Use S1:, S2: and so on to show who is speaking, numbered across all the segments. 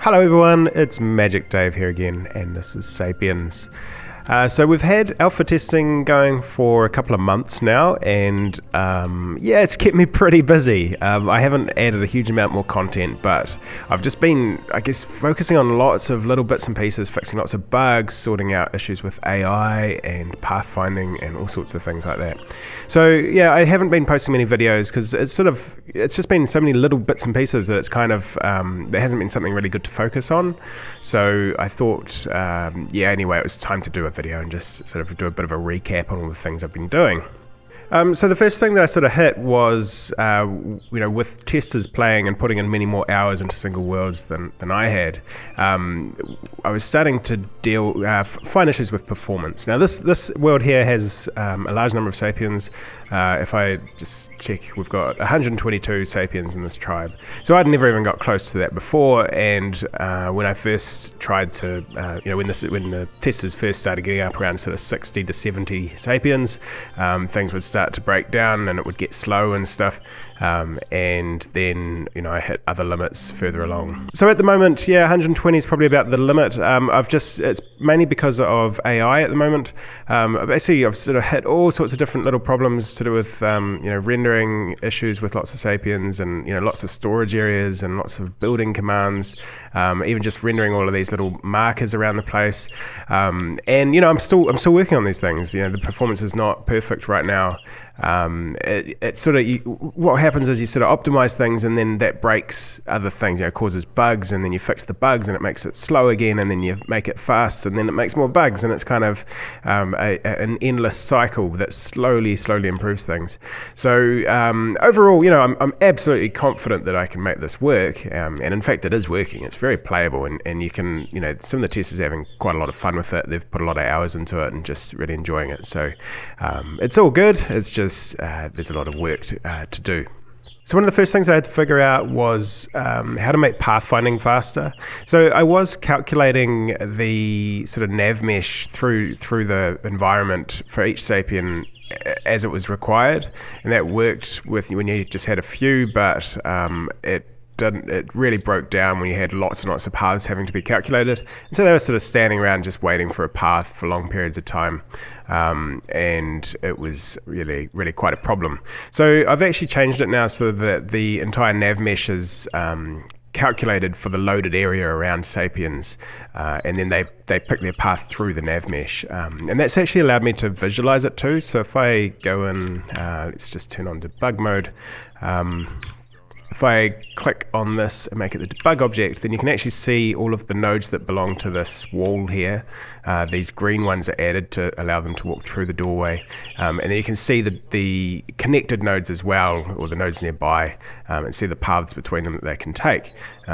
S1: Hello everyone, it's Magic Dave here again, and this is Sapiens. So we've had alpha testing going for a couple of months now, and it's kept me pretty busy. I haven't added a huge amount more content, but I've just been, focusing on lots of little bits and pieces, fixing lots of bugs, sorting out issues with AI and pathfinding and all sorts of things like that. So yeah, I haven't been posting many videos because it's just been so many little bits and pieces that it's kind of, there hasn't been something really good to focus on. So I thought, anyway, it was time to do a video and just sort of do a bit of a recap on all the things I've been doing. So the first thing that I sort of hit was, with testers playing and putting in many more hours into single worlds than I had, I was starting to find issues with performance. Now this world here has a large number of Sapiens. If I just check, we've got 122 Sapiens in this tribe. So I'd never even got close to that before, and when I first tried to, when the testers first started getting up around sort of 60 to 70 Sapiens, things would start to break down and it would get slow and stuff. And then, I hit other limits further along. So at the moment, 120 is probably about the limit. It's mainly because of AI at the moment. I've sort of hit all sorts of different little problems to do with, rendering issues with lots of Sapiens and, lots of storage areas and lots of building commands, even just rendering all of these little markers around the place. I'm still working on these things. The performance is not perfect right now. What happens is you sort of optimize things and then that breaks other things, causes bugs, and then you fix the bugs and it makes it slow again, and then you make it fast and then it makes more bugs, and it's kind of an endless cycle that slowly improves things. So overall, I'm absolutely confident that I can make this work, and in fact it is working. It's very playable, and you can, some of the testers are having quite a lot of fun with it. They've put a lot of hours into it and just really enjoying it. So it's all good. It's just there's a lot of work to do. So one of the first things I had to figure out was how to make pathfinding faster. So I was calculating the sort of nav mesh through the environment for each Sapien as it was required, and that worked with when you just had a few, but it really broke down when you had lots and lots of paths having to be calculated. And so they were sort of standing around just waiting for a path for long periods of time. And it was really, really quite a problem. So I've actually changed it now so that the entire nav mesh is calculated for the loaded area around Sapiens, and then they pick their path through the nav mesh. And that's actually allowed me to visualize it too. So if I go in, let's just turn on debug mode. If I click on this and make it the debug object, then you can actually see all of the nodes that belong to this wall here. These green ones are added to allow them to walk through the doorway. And then you can see the connected nodes as well, or the nodes nearby, and see the paths between them that they can take.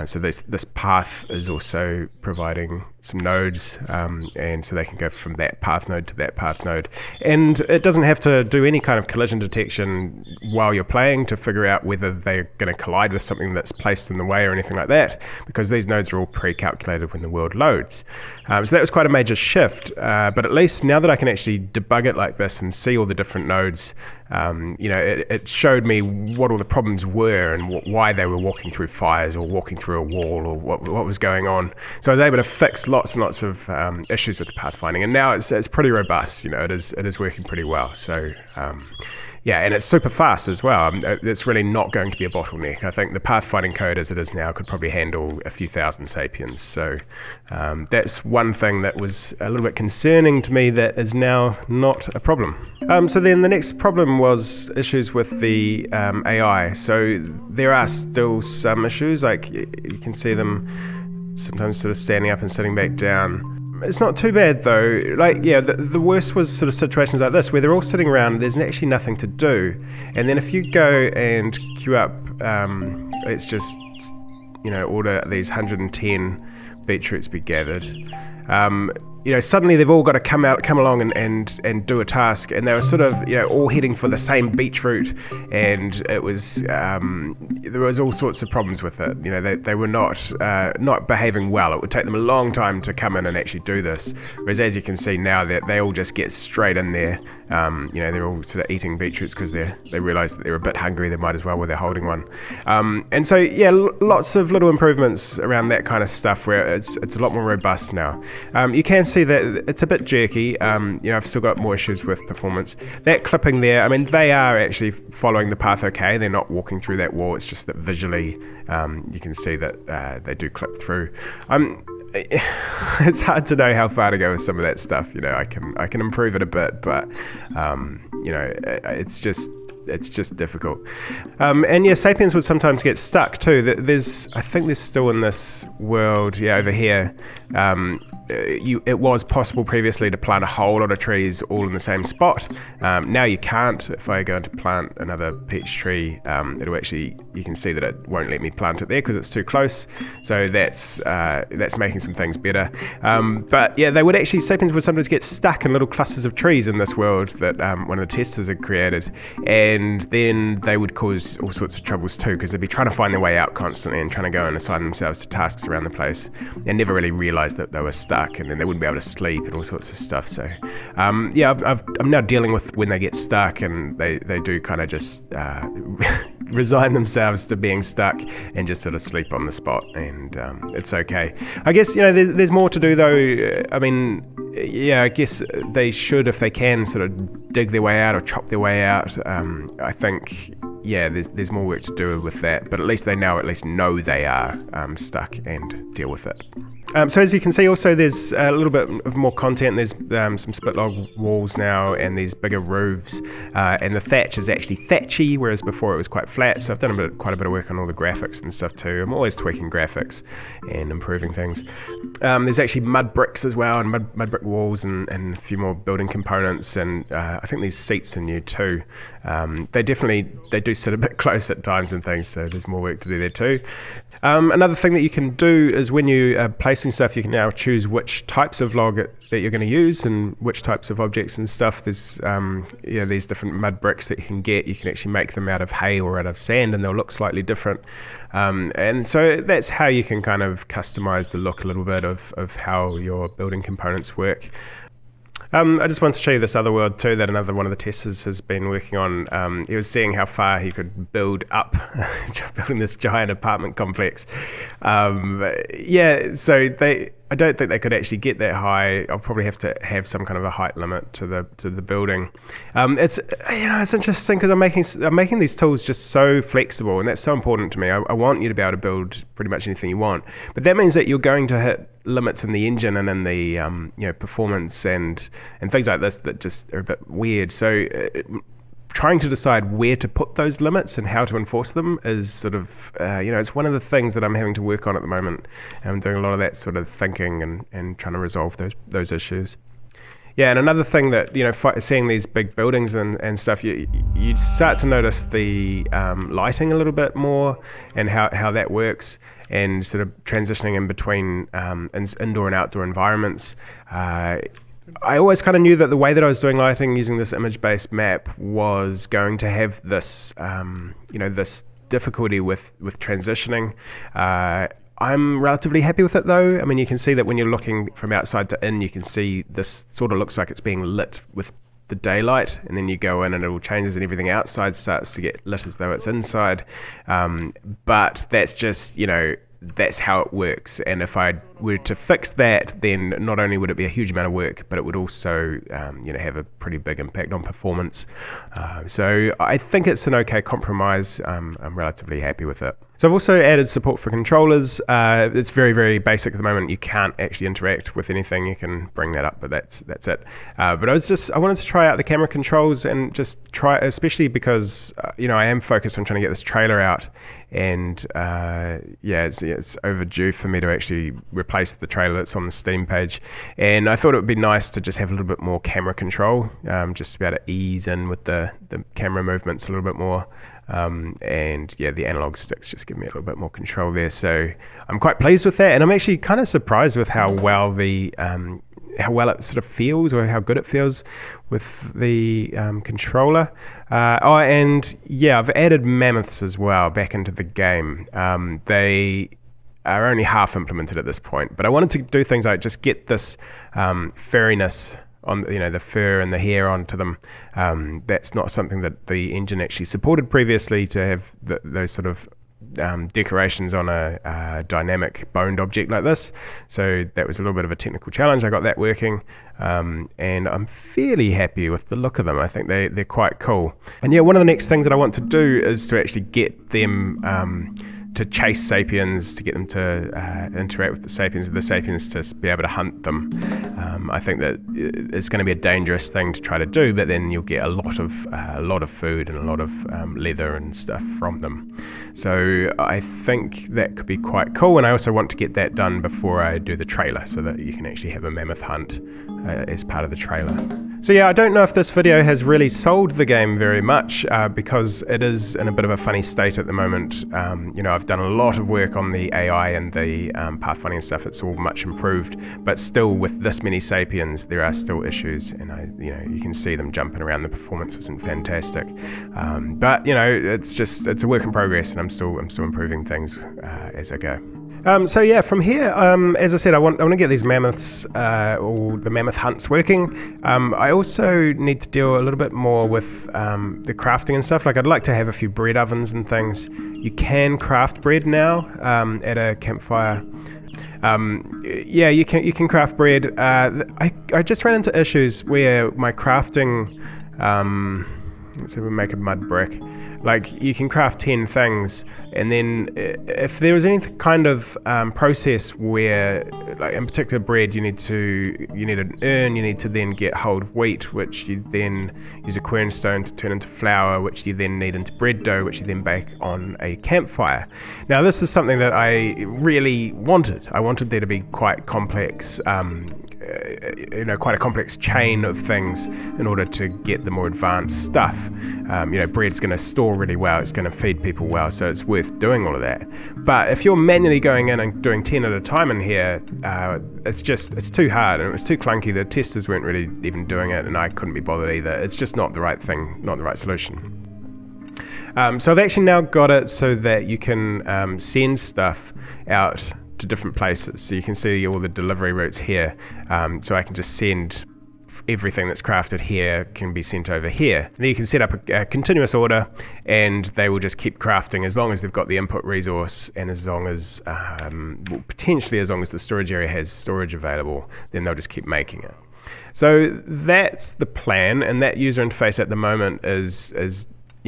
S1: So this path is also providing some nodes, and so they can go from that path node to that path node. And it doesn't have to do any kind of collision detection while you're playing to figure out whether they're going to collide with something that's placed in the way or anything like that, because these nodes are all pre-calculated when the world loads. So that was quite a major shift, but at least now that I can actually debug it like this and see all the different nodes, it showed me what all the problems were and why they were walking through fires or walking through a wall or what was going on. So I was able to fix lots and lots of issues with the pathfinding, and now it's pretty robust. It is working pretty well. So and it's super fast as well. It's really not going to be a bottleneck. I think the pathfinding code as it is now could probably handle a few thousand Sapiens. So that's one thing that was a little bit concerning to me that is now not a problem. So then the next problem was issues with the AI. So there are still some issues, like you can see them sometimes sort of standing up and sitting back down. It's not too bad though. The worst was sort of situations like this where they're all sitting around and there's actually nothing to do. And then if you go and queue up, let's just, order these 110 beetroots be gathered. suddenly they've all got to come along and do a task, and they were sort of, all heading for the same beach route, and it was there was all sorts of problems with it. They were not behaving well. It would take them a long time to come in and actually do this, whereas as you can see now, they all just get straight in there. They're all sort of eating beetroots because they realise that they're a bit hungry. They might as well while they're holding one. And so lots of little improvements around that kind of stuff where it's a lot more robust now. You can see that it's a bit jerky. I've still got more issues with performance. That clipping there, they are actually following the path okay. They're not walking through that wall. It's just that visually you can see that they do clip through. It's hard to know how far to go with some of that stuff. I can improve it a bit, but it's just difficult. Sapiens would sometimes get stuck too. I think there's still in this world, over here, it was possible previously to plant a whole lot of trees all in the same spot. Now you can't. If I go to plant another peach tree, it'll actually, you can see that it won't let me plant it there because it's too close. So that's making some things better. Sapiens would sometimes get stuck in little clusters of trees in this world that one of the testers had created, and then they would cause all sorts of troubles too, because they'd be trying to find their way out constantly and trying to go and assign themselves to tasks around the place and never really realize that they were stuck, and then they wouldn't be able to sleep and all sorts of stuff. So I'm now dealing with when they get stuck, and they do kind of just resign themselves to being stuck and just sort of sleep on the spot, and it's okay. I guess there's more to do though. I guess they should, if they can, sort of dig their way out or chop their way out. I think there's more work to do with that, but at least they know they are stuck and deal with it. So as you can see, also there's a little bit of more content. There's some split log walls now, and these bigger roofs, and the thatch is actually thatchy, whereas before it was quite flat. So I've done quite a bit of work on all the graphics and stuff too. I'm always tweaking graphics and improving things. There's actually mud bricks as well, and mud brick walls, and a few more building components, and I think these seats are new too. They do sit a bit close at times and things, so there's more work to do there too. Another thing that you can do is when you are placing stuff, you can now choose which types of log that you're going to use and which types of objects and stuff. There's these different mud bricks that you can get. You can actually make them out of hay or out of sand, and they'll look slightly different. And so that's how you can kind of customize the look a little bit of how your building components work. I just want to show you this other world too that another one of the testers has been working on. He was seeing how far he could build up, building this giant apartment complex. I don't think they could actually get that high. I'll probably have to have some kind of a height limit to the building. It's interesting because I'm making these tools just so flexible, and that's so important to me. I want you to be able to build pretty much anything you want, but that means that you're going to hit limits in the engine and in the performance and things like this that just are a bit weird. So trying to decide where to put those limits and how to enforce them is sort of, it's one of the things that I'm having to work on at the moment. I'm doing a lot of that sort of thinking and trying to resolve those issues. Yeah, and another thing that, seeing these big buildings and stuff, you start to notice the lighting a little bit more and how that works, and sort of transitioning in between indoor and outdoor environments. I always kind of knew that the way that I was doing lighting using this image-based map was going to have this, this difficulty with transitioning. I'm relatively happy with it though. You can see that when you're looking from outside to in, you can see this sort of looks like it's being lit with the daylight, and then you go in and it all changes and everything outside starts to get lit as though it's inside. But that's just, that's how it works. And if I were to fix that, then not only would it be a huge amount of work, but it would also have a pretty big impact on performance. So I think it's an okay compromise. I'm relatively happy with it. So I've also added support for controllers. It's very, very basic at the moment. You can't actually interact with anything. You can bring that up, but that's it. But I wanted to try out the camera controls and just try, especially because I am focused on trying to get this trailer out, and it's overdue for me to actually replace the trailer that's on the Steam page. And I thought it would be nice to just have a little bit more camera control, just to be able to ease in with the camera movements a little bit more. The analog sticks just give me a little bit more control there. So I'm quite pleased with that, and I'm actually kind of surprised with how well the well it sort of feels, or how good it feels with the controller. And yeah, I've added mammoths as well back into the game. They are only half implemented at this point, but I wanted to do things like just get this furriness on, the fur and the hair onto them. That's not something that the engine actually supported previously, to have those sort of decorations on a dynamic boned object like this. So that was a little bit of a technical challenge. I got that working, and I'm fairly happy with the look of them. I think they're quite cool. And yeah, one of the next things that I want to do is to actually get them to chase Sapiens, to get them to interact with the Sapiens to be able to hunt them. I think that it's going to be a dangerous thing to try to do, but then you'll get a lot of food and a lot of leather and stuff from them. So I think that could be quite cool, and I also want to get that done before I do the trailer, so that you can actually have a mammoth hunt as part of the trailer. So yeah, I don't know if this video has really sold the game very much, because it is in a bit of a funny state at the moment. I've done a lot of work on the AI and the pathfinding stuff. It's all much improved, but still with this many Sapiens, there are still issues, and you can see them jumping around. The performance isn't fantastic, but it's a work in progress, and I'm still improving things as I go. So yeah, from here, as I said, I want to get these mammoths, or the mammoth hunts working. I also need to deal a little bit more with the crafting and stuff. Like, I'd like to have a few bread ovens and things. You can craft bread now at a campfire. Yeah, you can craft bread. I just ran into issues where my crafting. Let's see, we make a mud brick. Like, you can craft 10 things, and then if there was any kind of process where, like in particular bread, you need an urn, you need to then get hold of wheat, which you then use a quernstone to turn into flour, which you then knead into bread dough, which you then bake on a campfire. Now, this is something that I really wanted. I wanted there to be quite complex, quite a complex chain of things in order to get the more advanced stuff. Bread's going to store really well, it's going to feed people well, so it's worth doing all of that. But if you're manually going in and doing 10 at a time in here, it's too hard, and it was too clunky. The testers weren't really even doing it, and I couldn't be bothered either. It's just not the right thing, not the right solution. So I've actually now got it so that you can send stuff out to different places. So you can see all the delivery routes here. So I can just send everything that's crafted here can be sent over here. And then you can set up a continuous order, and they will just keep crafting as long as they've got the input resource, and as long as, potentially as long as the storage area has storage available, then they'll just keep making it. So that's the plan, and that user interface at the moment is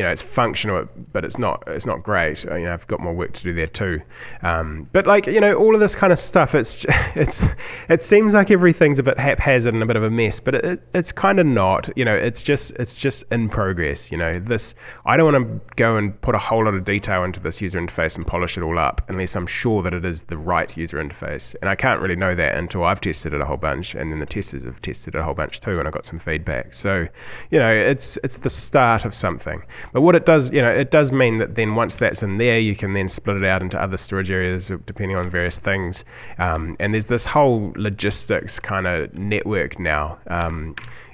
S1: it's functional, but it's not great. I've got more work to do there too. But all of this kind of stuff, it seems like everything's a bit haphazard and a bit of a mess, but it's kind of not. It's just in progress. This, I don't want to go and put a whole lot of detail into this user interface and polish it all up unless I'm sure that it is the right user interface, and I can't really know that until I've tested it a whole bunch, and then the testers have tested it a whole bunch too, and I got some feedback. So it's the start of something. But what it does, it does mean that then once that's in there, you can then split it out into other storage areas depending on various things. And there's this whole logistics kind of network now.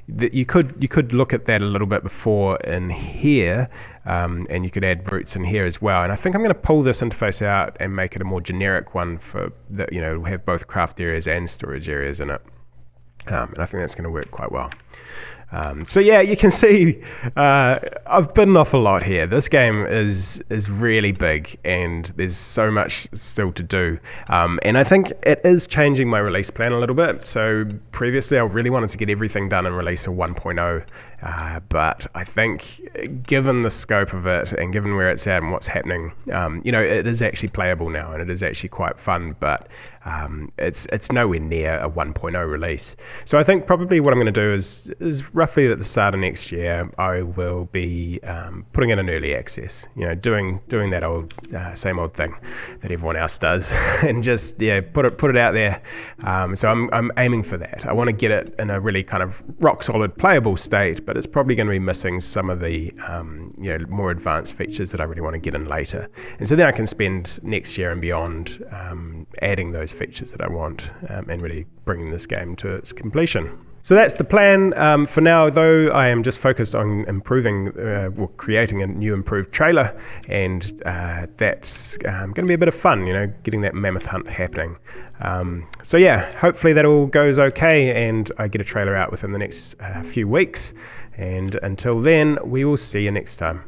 S1: That you could look at that a little bit before in here, and you could add routes in here as well. And I think I'm going to pull this interface out and make it a more generic one for that. Have both craft areas and storage areas in it. And I think that's going to work quite well. So yeah, you can see I've bitten off a lot here. This game is really big, and there's so much still to do. And I think it is changing my release plan a little bit. So previously I really wanted to get everything done and release a 1.0. But I think given the scope of it and given where it's at and what's happening, it is actually playable now, and it is actually quite fun, but it's nowhere near a 1.0 release. So I think probably what I'm going to do is roughly at the start of next year, I will be putting in an early access, doing that old same old thing that everyone else does, and just put it out there. So I'm aiming for that. I want to get it in a really kind of rock solid playable state, but but it's probably going to be missing some of the more advanced features that I really want to get in later. And so then I can spend next year and beyond adding those features that I want and really bringing this game to its completion. So that's the plan. For now, though, I am just focused on creating a new improved trailer, and that's going to be a bit of fun, getting that mammoth hunt happening. So yeah, hopefully that all goes okay, and I get a trailer out within the next few weeks. And until then, we will see you next time.